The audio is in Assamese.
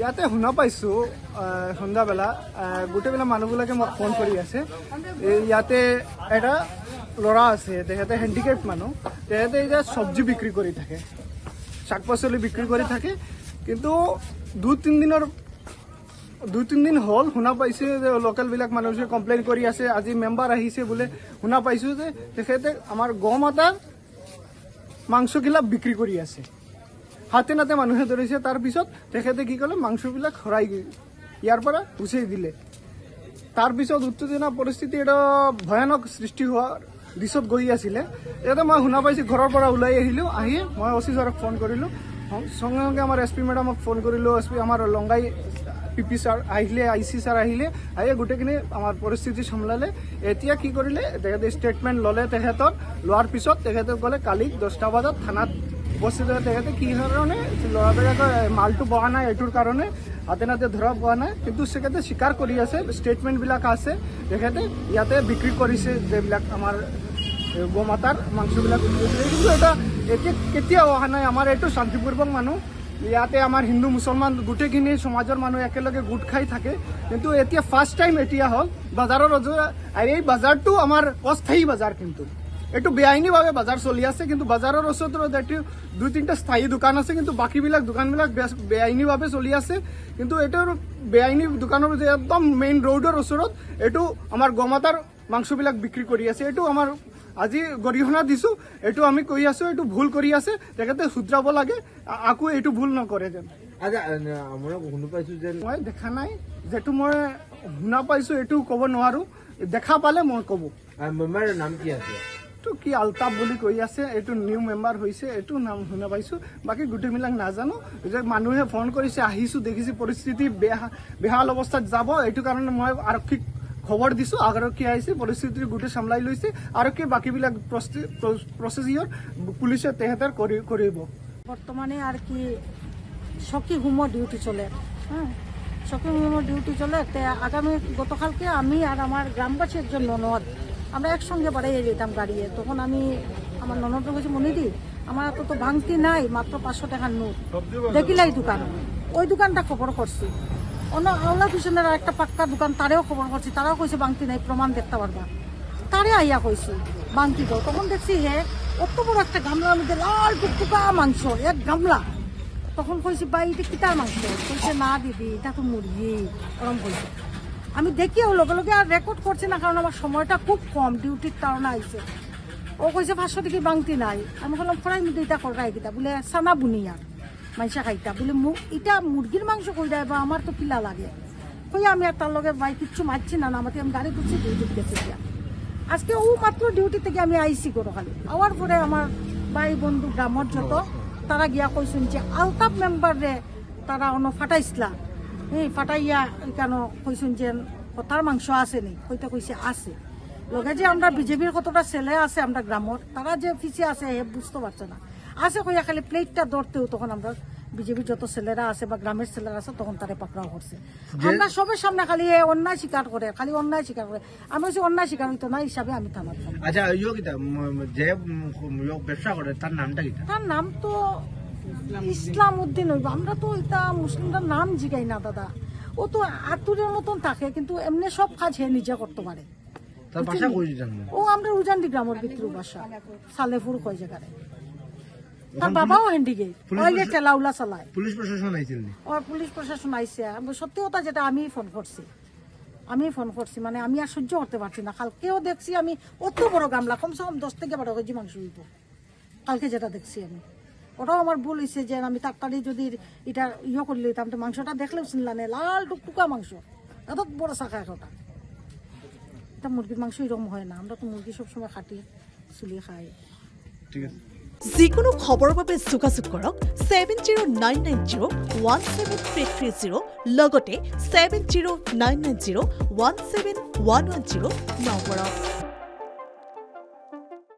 ইয়াতে শুনা পাইছো সন্ধ্যাবেলা গোটেইবেলা মানুহবিলাকে মোক ফোন কৰি আছে ইয়াতে এটা ল'ৰা আছে তেখেতে হেণ্ডিকেপ মানুহ তেখেতে এতিয়া চব্জি বিক্ৰী কৰি থাকে শাক পাচলি বিক্ৰী কৰি থাকে কিন্তু দুই তিন দিন হ'ল শুনা পাইছে যে লোকেলবিলাক মানুহে কমপ্লেইন কৰি আছে আজি মেম্বাৰ আহিছে বোলে শুনা পাইছো যে তেখেতে আমাৰ গমাতাৰ মাংসগিলা বিক্ৰী কৰি আছে হাতে নাতে মানুহে ধৰিছে তাৰপিছত তেখেতে কি ক'লে মাংসবিলাক হৰাই ইয়াৰ পৰা গুচাই দিলে তাৰপিছত উত্তেজনা পৰিস্থিতি এটা ভয়ানক সৃষ্টি হোৱাৰ দিশত গৈ আছিলে ইয়াতে মই শুনা পাইছোঁ ঘৰৰ পৰা ওলাই আহিলোঁ আহি মই অচি ছাৰক ফোন কৰিলোঁ সঙ্গে সঙ্গে আমাৰ এছ পি মেডামক ফোন কৰিলোঁ এছ পি আমাৰ লংগাই পিপি ছাৰ আহিলে আই চি ছাৰ আহিলে আহি গোটেইখিনি আমাৰ পৰিস্থিতি চম্ভালে এতিয়া কি কৰিলে তেখেতে ষ্টেটমেণ্ট ল'লে তেখেতৰ লোৱাৰ পিছত তেখেতে ক'লে কালি 10টা বজাত থানাত উপস্থিত হৈ তেখেতে কি কাৰণে ল'ৰাবিলাকৰ মালটো পোৱা নাই এইটোৰ কাৰণে হাতে নাতে ধৰা পোৱা নাই কিন্তু তেখেতে স্বীকাৰ কৰি আছে ষ্টেটমেণ্টবিলাক আছে তেখেতে ইয়াতে বিক্ৰী কৰিছে যিবিলাক আমাৰ গোমাতাৰ মাংসবিলাক কিন্তু এটা এতিয়া কেতিয়াও অহা নাই আমাৰ এইটো শান্তিপূৰ্বক মানুহ ইয়াতে আমাৰ হিন্দু মুছলমান গোটেইখিনি সমাজৰ মানুহ একেলগে গোট খাই থাকে কিন্তু এতিয়া ফাৰ্ষ্ট টাইম এতিয়া হ'ল বজাৰৰ আৰু এই বজাৰটো আমাৰ অস্থায়ী বজাৰ কিন্তু এইটো বেআইনীভাৱে বজাৰ চলি আছে কিন্তু বজাৰৰ ওচৰত এইটো 2-3টা স্থায়ী দোকান আছে কিন্তু বাকীবিলাক দোকানবিলাক বেআইনীভাৱে চলি আছে কিন্তু এইটোৰ বেআইনী দোকানৰ যে একদম মেইন ৰোডৰ ওচৰত এইটো আমাৰ গোমাতাৰ মাংসবিলাক বিক্ৰী কৰি আছে এইটো আমাৰ আজি গৰিহণা দিছোঁ এইটো আমি কৈ আছো এইটো ভুল কৰি আছে তেখেতে শুধৰাব লাগে আকৌ এইটো ভুল নকৰে যেন মই দেখা নাই যেটো মই শুনা পাইছোঁ এইটো ক'ব নোৱাৰো দেখা পালে মই ক'ব নাম কি আছে কি আলতাফ বুলি কৈ আছে এইটো নিউ মেম্বাৰ হৈছে এইটো নাম শুনা পাইছোঁ বাকী গোটেইবিলাক নাজানো যে মানুহে ফোন কৰিছে আহিছোঁ দেখিছোঁ পৰিস্থিতি বেহাল অৱস্থাত যাব এইটো কাৰণে মই আৰক্ষীক খবৰ দিছোঁ আৰক্ষী আহিছে পৰিস্থিতি গোটেই চম্ভালি লৈছে আৰক্ষী বাকীবিলাক প্ৰচেচিয়ৰ পুলিচে তেহেঁতৰ কৰিব বর্তমানে আর কি সখী হোমর ডিউটি চলে হ্যাঁ সখী হোমর ডিউটি চলে আগামী গতকালকে আমি আর আমার গ্রামবাসী একজন ননদ আমরা একসঙ্গে বাড়িয়ে যেতাম গাড়িয়ে তখন আমি আমার ননদকে বলছি মনিদি আমার তো ভাঙতি নাই মাত্র 500 টাকার নোট দেখিলাই দোকান ওই দোকানটা খবর করছি অন্য আওলা পিছনের একটা পাক্কা দোকান তারেও খবর করছি তারাও কইছে ভাঙতি নাই প্রমাণ দেখতে পারবা তারে আইয়া কইছি ভাঙতি দাও তখন দেখছি হে অত বড় একটা গামলার মধ্যে লাল টুকটুকা মাংস এক গামলা তখন কইছি ভাই এটা কিতার মাংস কইছে না দিদি এটা তো মুরগি ওরম কইছে আমি দেখিও লগে লগে আর রেকর্ড করছি না কারণ আমার সময়টা খুব কম ডিউটির কারণে আইছে ও কইছে 500 টাকা ভাঙতি নাই আমি বললাম ফরাই মধ্যে এটা করাই কিতা বলে সানা বুনিয়া মাইসা খাইতা বলে এটা মুরগির মাংস কই দেয় বা আমার তো কিলা লাগে কই আমি আর তার লগে ভাই কিচ্ছু মারছি না আমাকে আমি গাড়ি করছি ডিউটি গেছে দিয়া আজকে ও মাত্র ডিউটি থেকে আমি আইসি করো খালি আওয়ার পরে আমার ভাই বন্ধু গ্রামর যত তারা গিয়া কইছেন যে আলতাফ মেম্বারে তারা অন্য ফাটাইছিলা এই ফাটাইয়া কেন কইছেন যে কথার মাংস আছে নি কইতে কইছে আছে লগে যে আমরা বিজেপির কতটা ছেলে আছে আমরা গ্রামর তারা যে পিছে আছে হে বুঝতে পারছে না আছে কইয়া খালি প্লেটটা ধরতেও তখন আমরা বিজেপির যত ছেলেরা আছে বা গ্রামের ছেলেরা আছে তখন তারা পাকড়াও করছে আমরা সবের সামনে খালি অন্যায় স্বীকার করে খালি অন্যায় স্বীকার করে আমি বলছি অন্যায় স্বীকার হইতো না হিসাবে আমি থানার আচ্ছা যে ব্যবসা করে তার নামটা কি তার নাম তো ইসলাম উদ্দিন হইব আমরা তো এটা মুসলিমটার নাম জিগাই না দাদা ও তো আতুরের মতন থাকে কিন্তু এমনি সব কাজ হে নিজে করতে পারে ও আমরা উজান্ডি গ্রামের ভিতরে বাসা সালেপুর কয় জায়গায় তার বাবাও হ্যান্ডিগেট ওইলে টেলাউলা চালায় পুলিশ প্রশাসন আইছিল পুলিশ প্রশাসন আইছে সত্যি কথা যেটা আমি ফোন করছি মানে আমি আর সহ্য করতে পারছি না কালকেও দেখছি আমি অত বড় গামলা কমসে কম 10 থেকে 12 কেজি মাংস হইব কালকে যেটা দেখছি আমি ওটাও আমার ভুল হয়েছে যে আমি তাড়াতাড়ি যদি এটা করলে তো মাংসটা দেখলেও চিনলাম লাল টুকটুকা মাংস এত বড় শাখা একটা এটা মুরগির মাংস এরকম হয় না আমরা তো মুরগি সবসময় খাটি চুলি খাই ঠিক আছে যিকোনো খবৰৰ বাবে যোগাযোগ কৰক 7099017330 লগতে 7099017110 নম্বৰত।